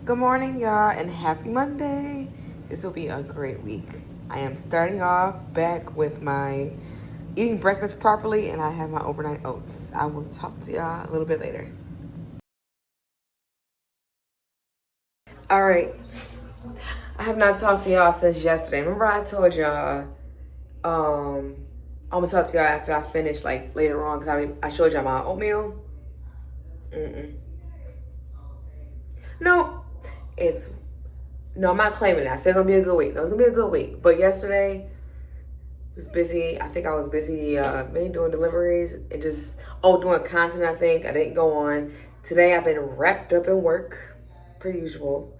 Good morning, y'all, and happy Monday. This will be a great week. I am starting off back with my eating breakfast properly, and I have my overnight oats. I will talk to y'all a little bit later. All right. I have not talked to y'all since yesterday. Remember I told y'all I'm gonna talk to y'all after I finish, like later on, because I showed y'all my oatmeal. No, it's no, I'm not claiming that. I said it's gonna be a good week. No, it's gonna be a good week. But yesterday was busy. I think I was busy mainly doing deliveries and just doing content. I think I didn't go on today. I've been wrapped up in work per usual.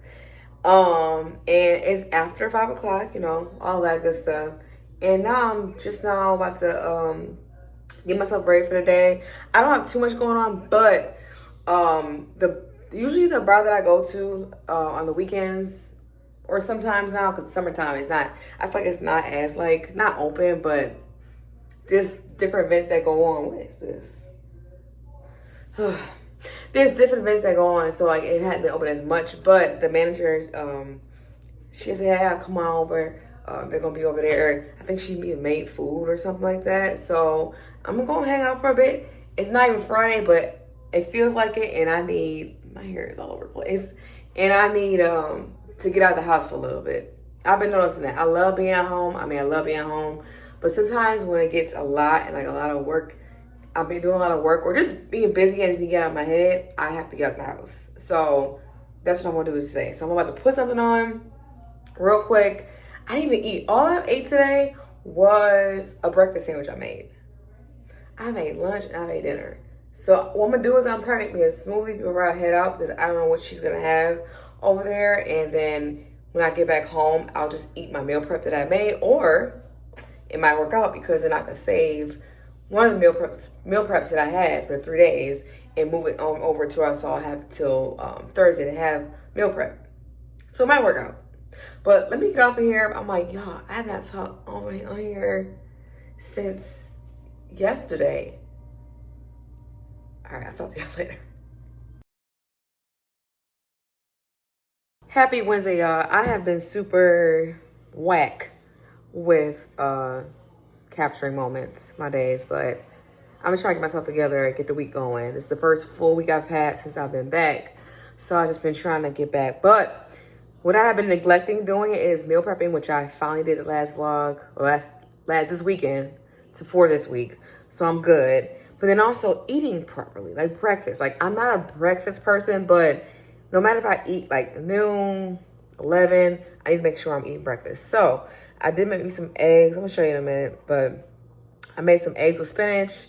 And it's after 5 o'clock, all that good stuff. And now I'm just now about to get myself ready for the day. I don't have too much going on, but the usually the bar that I go to on the weekends, or sometimes now because summertime, it's not. I feel like it's not as like not open, but there's different events that go on. What is this? There's different events that go on, so like it hadn't been open as much. But the manager, she said, "Yeah, come on over. They're gonna be over there." I think she made food or something like that. So I'm gonna go hang out for a bit. It's not even Friday, but it feels like it, and I need my hair is all over the place, and I need to get out of the house for a little bit. I've been noticing that. I love being at home. I love being at home, but sometimes when it gets a lot and like a lot of work, I've been doing a lot of work or just being busy and just to get out of my head, I have to get out of the house. So that's what I'm gonna do today. So I'm about to put something on real quick. I didn't even eat. All I ate today was a breakfast sandwich I made. I made lunch and I made dinner. So what I'm gonna do is I'm probably make me a smoothie before I head out because I don't know what she's gonna have over there. And then when I get back home, I'll just eat my meal prep that I made, or it might work out because then I could save one of the meal preps that I had for 3 days and move it on over to us. So I'll have till Thursday to have meal prep. So it might work out. But let me get off of here. I'm like, y'all, I have not talked on here since yesterday. All right, I'll talk to y'all later. Happy Wednesday, y'all. I have been super whack with capturing moments, my days, but I'm just trying to get myself together and get the week going. It's the first full week I've had since I've been back. So I've just been trying to get back. But what I have been neglecting doing is meal prepping, which I finally did the last vlog, last this weekend for this week. So I'm good. But then also eating properly, like breakfast. Like I'm not a breakfast person, but no matter if I eat like noon, 11, I need to make sure I'm eating breakfast. So I did make me some eggs. I'm gonna show you in a minute, but I made some eggs with spinach,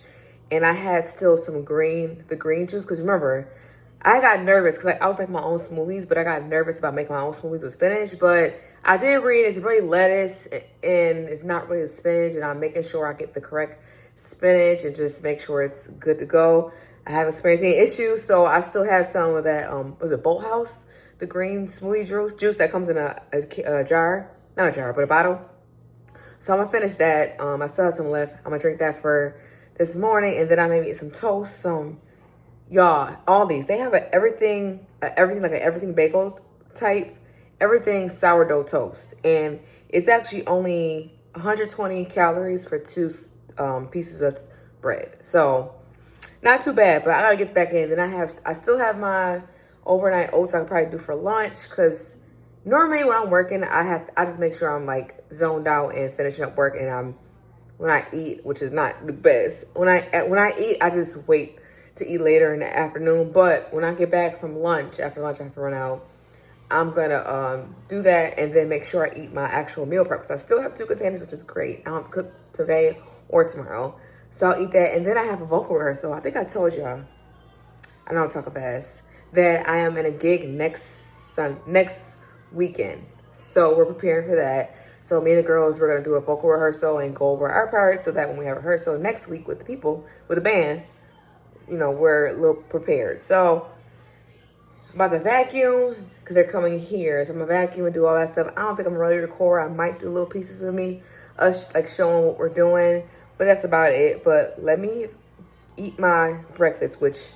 and I had still some the green juice. Because remember, I got nervous because I was making my own smoothies, but I got nervous about making my own smoothies with spinach. But I did read it's really lettuce and it's not really spinach, and I'm making sure I get the correct spinach and just make sure it's good to go. I haven't experienced any issues, so I still have some of that. Was it Bolt House? The green smoothie juice that comes in a jar, not a jar, but a bottle. So I'm gonna finish that. I still have some left. I'm gonna drink that for this morning, and then I maybe eat some toast. Y'all, all these they have everything like an everything bagel type, everything sourdough toast, and it's actually only 120 calories for two pieces of bread. So not too bad, but I gotta get back in. Then I still have my overnight oats I can probably do for lunch because normally when I'm working, I just make sure I'm like zoned out and finishing up work, and when I eat, which is not the best. When I eat, I just wait to eat later in the afternoon. But when I get back from lunch, after lunch I have to run out, I'm gonna do that and then make sure I eat my actual meal prep because I still have 2 containers, which is great. I don't cook today or tomorrow. So I'll eat that, and then I have a vocal rehearsal. I think I told y'all, I know I'm talking fast, that I am in a gig next weekend. So we're preparing for that. So me and the girls, we're gonna do a vocal rehearsal and go over our parts so that when we have a rehearsal next week with the people, with the band, we're a little prepared. So I'm about to vacuum because they're coming here. So I'm gonna vacuum and do all that stuff. I don't think I'm ready to record. I might do little pieces of me, us like showing what we're doing, but that's about it. But let me eat my breakfast, which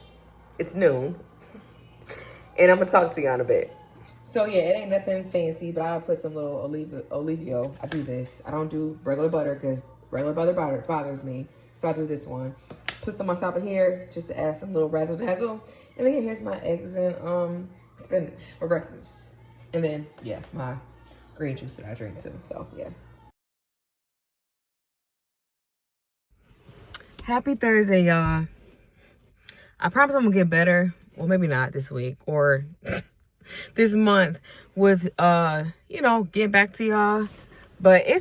it's noon, and I'm gonna talk to you in a bit. So yeah, it ain't nothing fancy, but I'll put some little olivio. I do this. I don't do regular butter because regular butter bothers me. So I do this one. Put some on top of here just to add some little razzle dazzle. And then here's my eggs and for breakfast. And then yeah, my green juice that I drink too. So yeah. Happy Thursday, y'all. I promise I'm gonna get better. Well, maybe not this week or this month with getting back to y'all. But it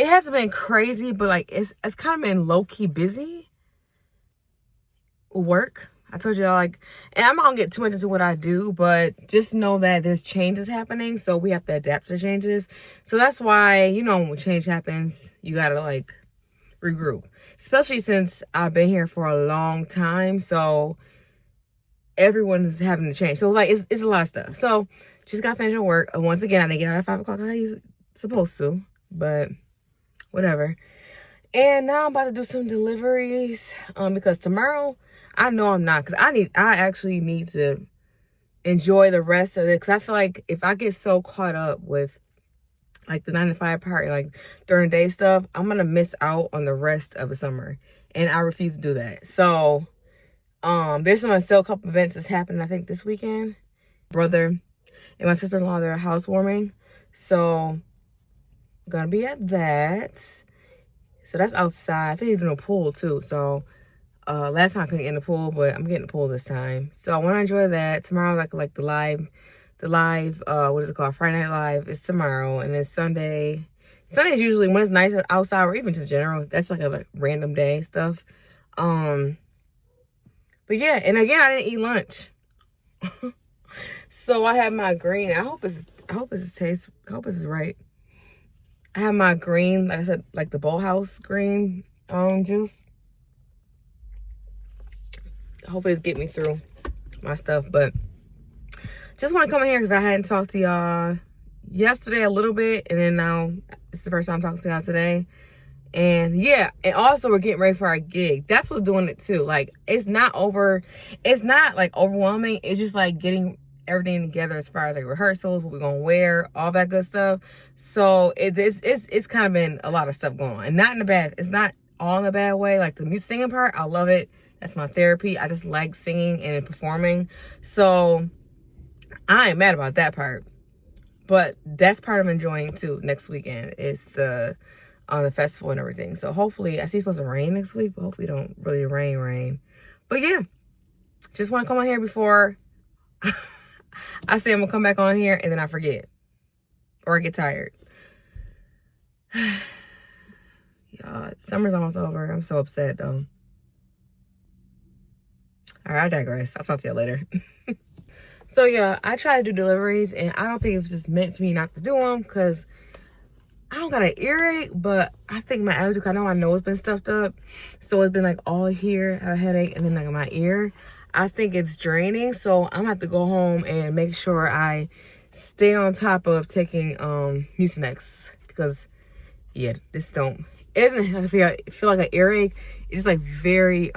hasn't been crazy, but like it's kind of been low-key busy work. I told y'all, like, and I'm not gonna get too much into what I do, but just know that there's changes happening, so we have to adapt to changes. So that's why, when change happens, you gotta like regroup, especially since I've been here for a long time. So everyone is having to change. So like it's a lot of stuff. So just got finished with work. Once again, I didn't get out at 5 o'clock like I supposed to, but whatever. And now I'm about to do some deliveries because tomorrow I know I'm not, because I actually need to enjoy the rest of it, because I feel like if I get so caught up with like the 9 to 5 part and like during day stuff, I'm gonna miss out on the rest of the summer, and I refuse to do that. So there's still a couple events that's happening I think this weekend. Brother and my sister-in-law, they're housewarming, so gonna be at that. So that's outside. I think he's in a pool too. So last time I couldn't get in the pool, but I'm getting the pool this time. So I want to enjoy that. Tomorrow, like the live, what is it called? Friday Night Live is tomorrow. And then Sunday. Sunday's usually when it's nice outside, or even just general. That's like a random day stuff. But yeah, and again, I didn't eat lunch. So I have my green. I hope it's right. I have my green, like I said, like the Bowl House green juice. Hopefully it's get me through my stuff, but just want to come in here because I hadn't talked to y'all yesterday a little bit, and then now it's the first time I'm talking to y'all today. And yeah, and also we're getting ready for our gig. That's what's doing it too. Like it's not like overwhelming. It's just like getting everything together as far as like rehearsals, what we're gonna wear, all that good stuff. So it's kind of been a lot of stuff going on, and it's not all in a bad way. Like the music singing part, I love it. That's my therapy. I just like singing and performing. So I ain't mad about that part. But that's part I'm enjoying too. Next weekend is the festival and everything. So hopefully, I see it's supposed to rain next week, but hopefully it don't really rain. But yeah, just want to come on here before I say I'm gonna come back on here and then I forget or I get tired. Y'all, summer's almost over. I'm so upset though. All right, I digress. I'll talk to y'all later. So yeah, I try to do deliveries, and I don't think it's just meant for me not to do them because I don't got an earache, but I think my allergy, I know my nose been stuffed up, so it's been like all here, I have a headache, and then like my ear. I think it's draining, so I'm gonna have to go home and make sure I stay on top of taking Mucinex, because yeah, it doesn't feel like an earache. It's just like very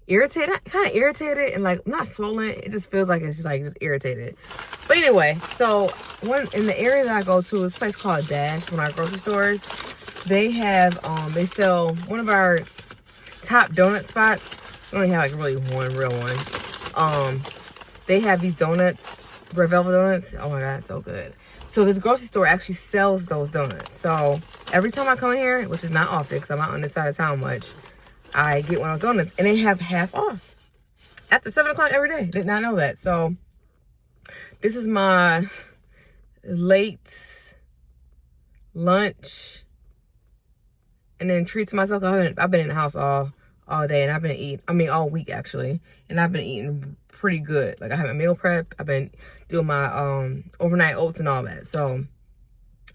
irritated, kind of irritated, and like not swollen. It just feels like it's just irritated. But anyway, so in the area that I go to is a place called Dash, one of our grocery stores. They have they sell one of our top donut spots. We only have like really one real one. They have these donuts, red velvet donuts. Oh my god, so good. So this grocery store actually sells those donuts. So every time I come in here, which is not often because I'm not on this side of town much, I get one of those donuts, and they have half off after 7 o'clock every day. Did not know that. So this is my late lunch and then treat to myself. I've been in the house all day, and I've been eating, all week actually, and I've been eating pretty good. Like I haven't meal prep. I've been doing my overnight oats and all that. So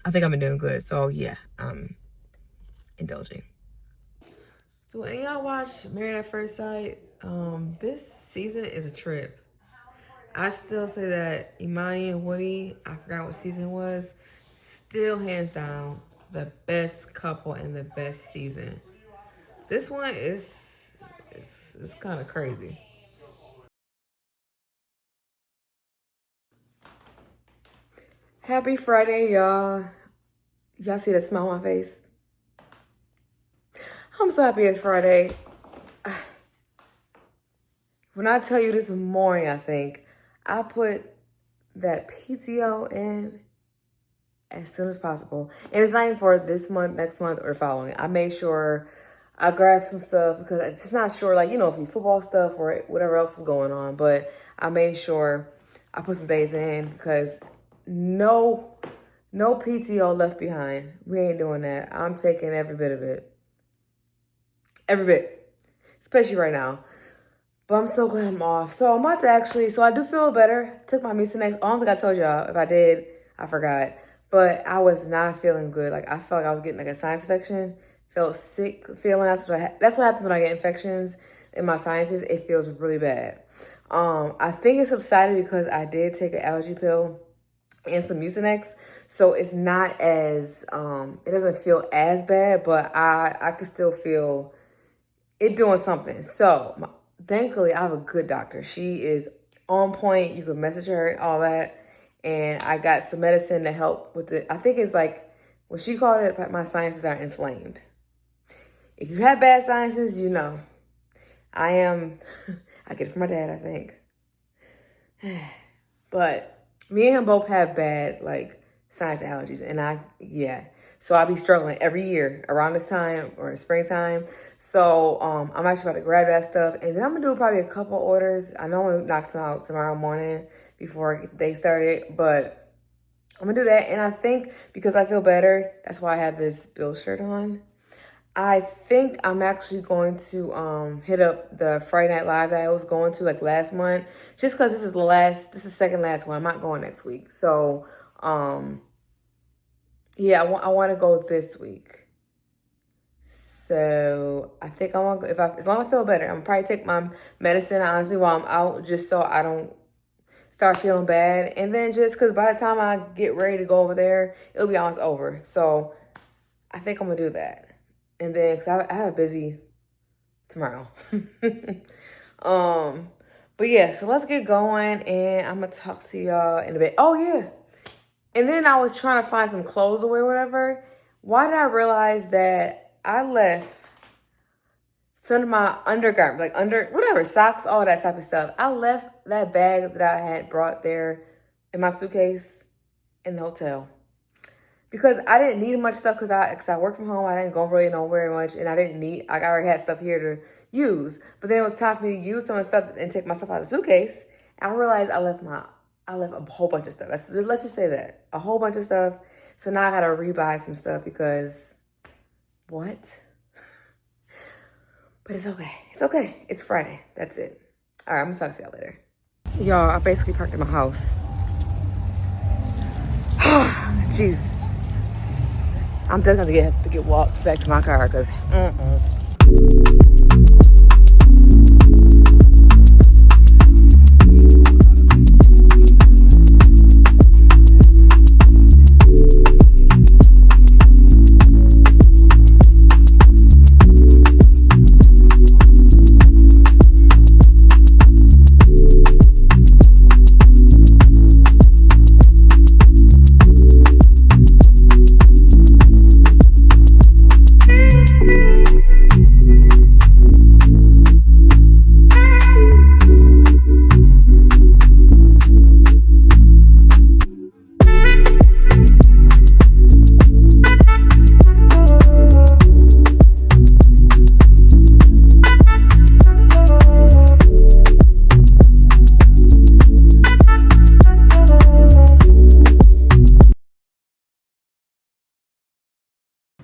I think I've been doing good. So yeah, I'm indulging. So when y'all watch Married at First Sight, this season is a trip. I still say that Imani and Woody, I forgot what season it was, still hands down the best couple and the best season. This one is kind of crazy. Happy Friday, y'all. Y'all see the smile on my face? I'm so happy it's Friday. When I tell you this morning, I think, I put that PTO in as soon as possible. And it's not even for this month, next month, or following. I made sure I grabbed some stuff because I'm just not sure, like, if you football stuff or whatever else is going on. But I made sure I put some days in because no PTO left behind. We ain't doing that. I'm taking every bit of it. Every bit. Especially right now. But I'm so glad I'm off. So I'm about to so I do feel better. Took my Mucinex. I don't think I told y'all. If I did, I forgot. But I was not feeling good. Like, I felt like I was getting like a sinus infection. Felt sick feeling. That's what happens when I get infections in my sinuses. It feels really bad. I think it subsided because I did take an allergy pill and some Mucinex. So it's not as, it doesn't feel as bad, but I can still feel it doing something. So thankfully, I have a good doctor. She is on point. You can message her and all that. And I got some medicine to help with it. I think it's like, what she called it, my sinuses are inflamed. If you have bad sinuses, you know. I get it from my dad, I think. But me and him both have bad, like, sinus allergies. And so I'll be struggling every year around this time or in springtime. So I'm actually about to grab that stuff. And then I'm going to do probably a couple orders. I know I'm going to knock some out tomorrow morning before I get the day started. But I'm going to do that. And I think because I feel better, that's why I have this Bill shirt on. I think I'm actually going to hit up the Friday Night Live that I was going to like last month. Just because this is the second last one. I'm not going next week. So, yeah, I want to go this week. So I think I want to go, as long as I feel better, I'm going to probably take my medicine, honestly, while I'm out, just so I don't start feeling bad. And then just because by the time I get ready to go over there, it'll be almost over. So I think I'm going to do that. And then, because I have a busy tomorrow. But yeah, so let's get going. And I'm going to talk to y'all in a bit. Oh, yeah. And then I was trying to find some clothes away or whatever. Why did I realize that I left some of my undergarments, like socks, all that type of stuff. I left that bag that I had brought there in my suitcase in the hotel. Because I didn't need much stuff because I work from home. I didn't go really nowhere much. And I already had stuff here to use. But then it was time for me to use some of the stuff and take my stuff out of the suitcase. And I realized I left a whole bunch of stuff. Let's just say that. A whole bunch of stuff. So now I got to rebuy some stuff because, what? But it's okay. It's okay. It's Friday. That's it. All right, I'm going to talk to y'all later. Y'all, I basically parked in my house. Jeez. I'm definitely going to have to get walked back to my car because,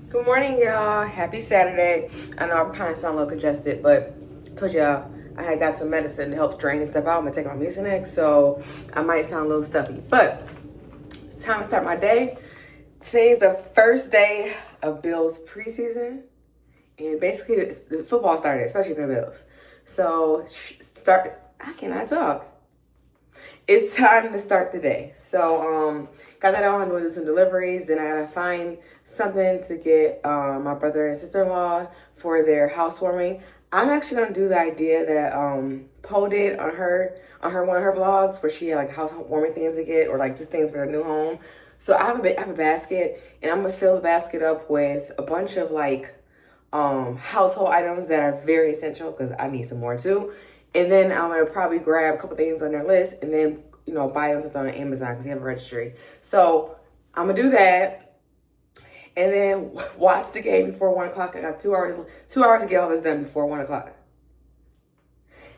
Good morning, y'all. Happy Saturday. I know I kind of sound a little congested, but I told y'all I had got some medicine to help drain and stuff out. I'm going to take my Mucinex, so I might sound a little stuffy. But it's time to start my day. Today is the first day of Bills preseason. And basically, the football started, especially for the Bills. So, I cannot talk. It's time to start the day. So, got that on. I'm going to do some deliveries. Then I got to find something to get my brother and sister-in-law for their housewarming. I'm actually going to do the idea that Poe did on her one of her vlogs where she had like housewarming things to get or like just things for her new home. So I have a basket, and I'm gonna fill the basket up with a bunch of like household items that are very essential because I need some more too. And then I'm gonna probably grab a couple things on their list and then, you know, buy them something on Amazon because they have a registry. So I'm gonna do that and then watch the game before 1 o'clock. I got 2 hours to get all this done before 1 o'clock.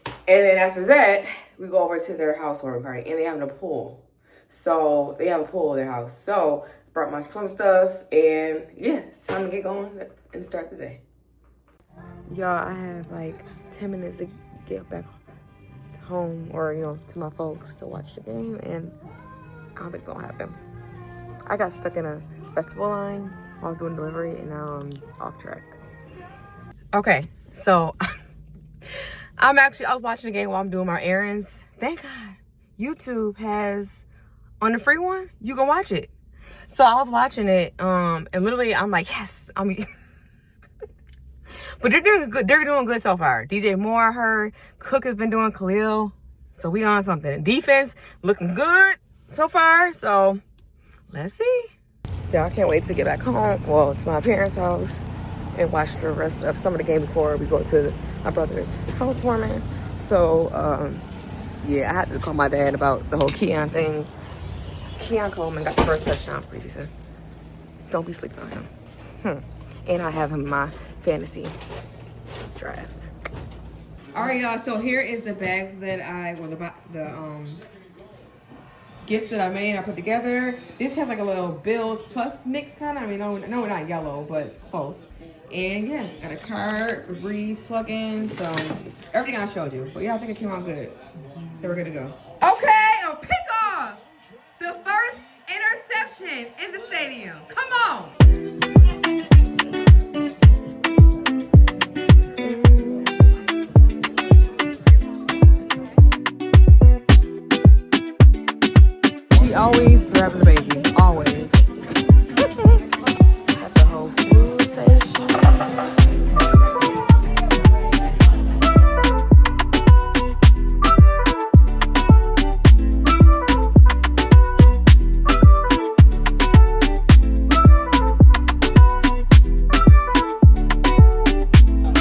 And then after that, we go over to their housewarming party, and they have a pool. So they have a pool in their house. So I brought my swim stuff, and yeah, it's time to get going and start the day. Y'all, I have like 10 minutes to get back home or, you know, to my folks to watch the game, and I don't think it's gonna happen. I got stuck in a festival line while I was doing delivery, and now I'm off track. Okay, so I was watching the game while I'm doing my errands. Thank God YouTube has, on the free one, you can watch it. So I was watching it, and literally I'm like, yes, but they're doing good. They're doing good so far. DJ Moore, I heard. Cook has been doing Khalil. So we on something. Defense looking good so far. So let's see. Yeah, I can't wait to get back home. Well, to my parents' house and watch the rest of some of the game before we go to my brother's housewarming. So yeah, I had to call my dad about the whole Keon thing. Keon Coleman got the first touchdown preseason. Don't be sleeping on him. And I have him in my fantasy draft. All right, y'all. So here is the bag that the gifts that I made. I put together. This has like a little Bills Plus mix kind of. I mean, no, we're not yellow, but it's close. And yeah, got a card, Febreze plug-in. So everything I showed you. But yeah, I think it came out good. So we're good to go. Okay, I'll pick off the first interception in the stadium. Come on. Always grabbing the baby, always. At the whole food station.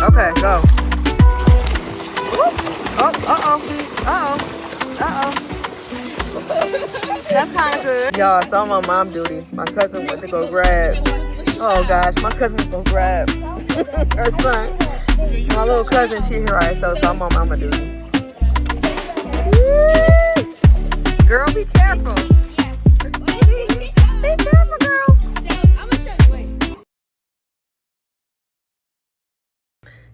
Okay, go. That's kind of good. Y'all, so I'm on mom duty. My cousin went to go grab. Oh gosh, my cousin went to go grab her son. My little cousin, she here right, so I'm on mama duty. Woo! Girl, be careful. Be careful, girl.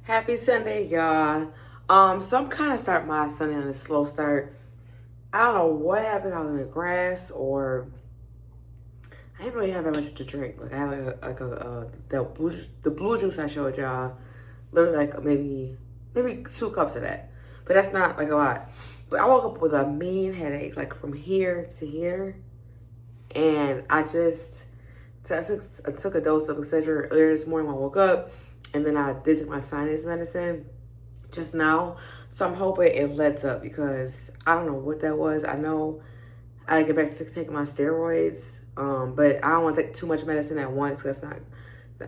Happy Sunday, y'all. So I'm kind of starting my Sunday on a slow start. I don't know what happened. I was in the grass, or I didn't really have that much to drink. Like I had the blue juice I showed y'all, literally like maybe 2 cups of that, but that's not like a lot. But I woke up with a mean headache, like from here to here, and I took a dose of Excedrin earlier this morning when I woke up, and then I did take my sinus medicine just now. So I'm hoping it lets up because I don't know what that was. I know I get back to taking my steroids, but I don't want to take too much medicine at once. That's not,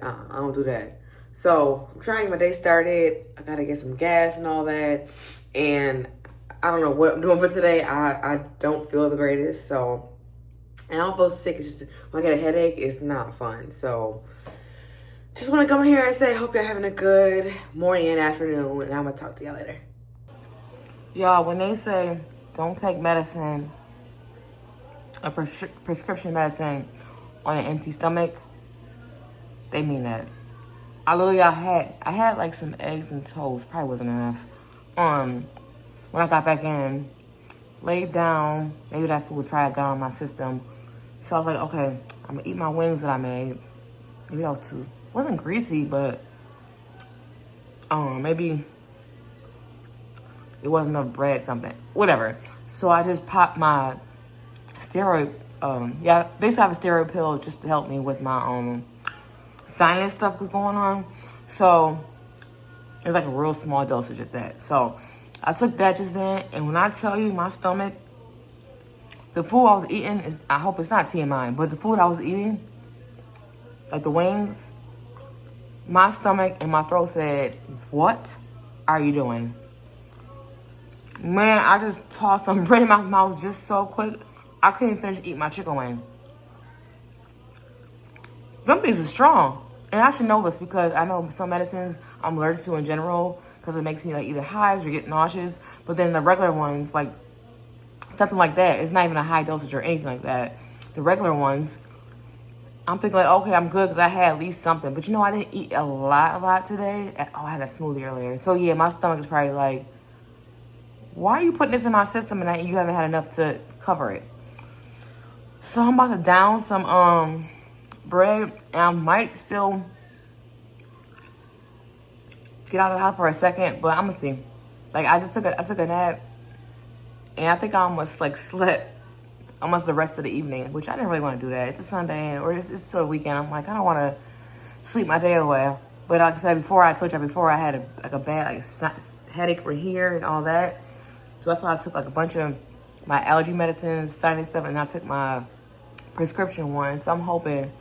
I don't do that. So I'm trying to get my day started. I got to get some gas and all that. And I don't know what I'm doing for today. I don't feel the greatest. So, and I don't feel sick. It's just when I get a headache, it's not fun. So just want to come here and say, hope you're having a good morning and afternoon, and I'm going to talk to y'all later. Y'all, when they say don't take medicine, a prescription medicine on an empty stomach, they mean that. I had like some eggs and toast, probably wasn't enough. When I got back in, laid down, maybe that food was probably gone on my system. So I was like, okay, I'm going to eat my wings that I made. Maybe that was too, it wasn't greasy, but maybe it wasn't enough bread, something, whatever. So I just popped my steroid, basically I have a steroid pill just to help me with my sinus stuff that's going on. So it's like a real small dosage of that. So I took that just then, and when I tell you my stomach The food I was eating is, I hope it's not TMI, but the food I was eating, like the wings, my stomach and my throat said, what are you doing? Man, I just tossed some bread in my mouth just so quick. I couldn't finish eating my chicken wing. Them things are strong. And I should know this because I know some medicines I'm allergic to in general because it makes me like either hives or get nauseous. But then the regular ones, like something like that, it's not even a high dosage or anything like that. The regular ones, I'm thinking like, okay, I'm good because I had at least something. But you know, I didn't eat a lot today. Oh, I had a smoothie earlier. So yeah, my stomach is probably like, why are you putting this in my system and you haven't had enough to cover it? So I'm about to down some bread, and I might still get out of the house for a second, but I'm gonna see. Like I took a nap, and I think I almost like slept almost the rest of the evening, which I didn't really want to do that. It's a Sunday, or it's still a weekend. I'm like, I don't want to sleep my day away. But like I said before, I told you before, I had a bad headache right here and all that. So that's why I took like a bunch of my allergy medicines, sinus stuff, and I took my prescription one. So I'm hoping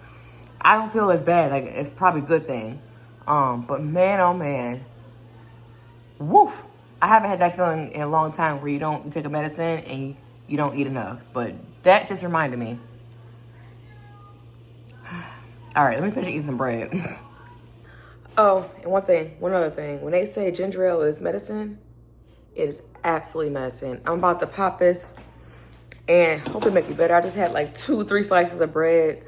I don't feel as bad. Like it's probably a good thing. But man, oh man, woof! I haven't had that feeling in a long time where you take a medicine and you don't eat enough. But that just reminded me. All right, let me finish eating some bread. Oh, and one other thing. When they say ginger ale is medicine, it is absolutely medicine. I'm about to pop this and hopefully make it better. I just had like 2-3 slices of bread.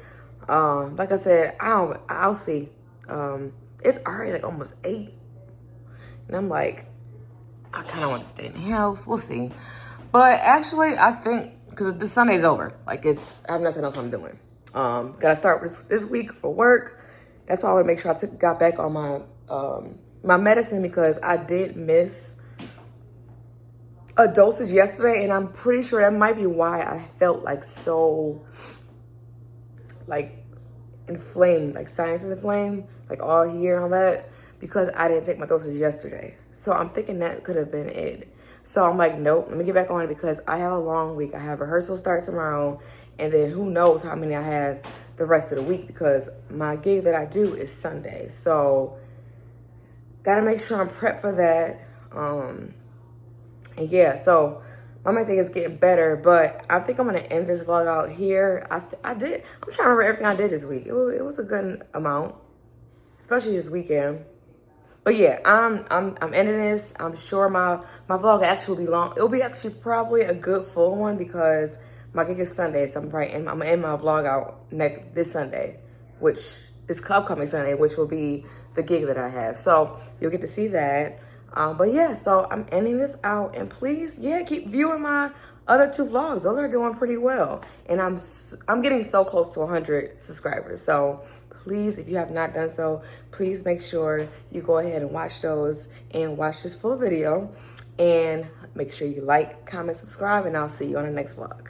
Like I said, I'll see. It's already like almost 8. And I'm like, I kind of want to stay in the house. We'll see. But actually, I think, because the Sunday's over. Like I have nothing else I'm doing. Gotta start this week for work. That's why I want to make sure I got back on my medicine because I did miss a dosage yesterday, and I'm pretty sure that might be why I felt like so like inflamed, like sinuses inflamed, like all here and all that, because I didn't take my dosage yesterday. So I'm thinking that could have been it. So I'm like, nope, let me get back on it because I have a long week. I have rehearsal start tomorrow, and then who knows how many I have the rest of the week because my gig that I do is Sunday. So gotta make sure I'm prepped for that. And yeah, so my main thing is getting better, but I think I'm gonna end this vlog out here. I'm trying to remember everything I did this week. It was a good amount, especially this weekend. But yeah, I'm ending this. I'm sure my vlog actually will be long. It'll be actually probably a good full one because my gig is Sunday, so I'm gonna end my vlog out this Sunday, which is upcoming Sunday, which will be the gig that I have. So you'll get to see that. But yeah, so I'm ending this out, and please, yeah, keep viewing my other 2 vlogs. Those are doing pretty well, and I'm getting so close to 100 subscribers. So please, if you have not done so, please make sure you go ahead and watch those and watch this full video, and make sure you like, comment, subscribe, and I'll see you on the next vlog.